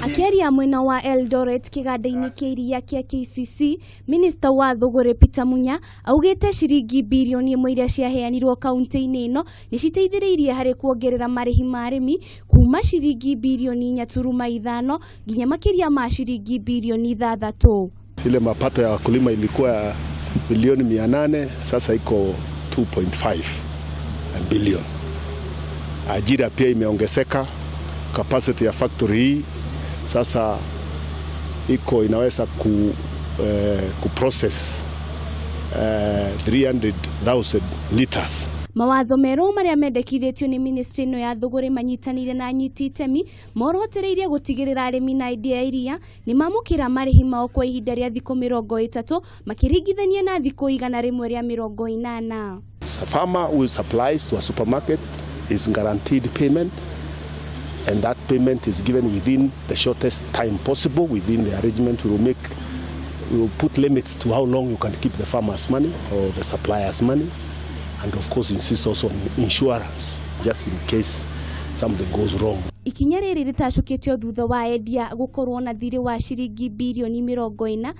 Akiheano mwena wa Eldoret kiganda-ini kia iria kia KCC, Minister wa thuguri Peter Munya augite ciringi bilioni 1 iria ciaheanirwo kaunti-ini ino ni citeithiriirie hari kuongerera marihi ma arimi kuma ciringi bilioni 4.5 nginya makiria ma ciringi bilioni 6. Ile mapato ya wakulima ilikuwa bilioni 800, sasa iko 2.5 bilioni. Ajira pia imeongezeka, capacity ya factory hii sasa iko inaweza kuprocess 300,000 liters. Mawatho meru maria mendekithitio ni ministry no ya thuguri manyitanire na anyiti itemi morotereirie gutigirira arimi na idea iria ni mamukira marihi mao kwa ihinda ria thikũ 30 makiringithania na thikũ 100 ria 80. A farmer who supplies to a supermarket is guaranteed payment, and that payment is given within the shortest time possible. Within the arrangement we will put limits to how long you can keep the farmer's money or the supplier's money, and of course insist also on insurance just in case something goes wrong. Ikinya riri ritacukitio thutha wa endia gukorwo na thiri wa ciringi bilioni 40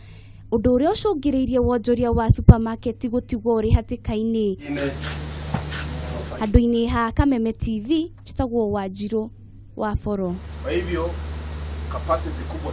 undu uria ucungiririe wonjoria wa supermarket gutigwo uri hatikaini. Handu-ini ha Kameme TV chitagwo Wanjiru wa Foro. Kwa hivyo capacity kubwa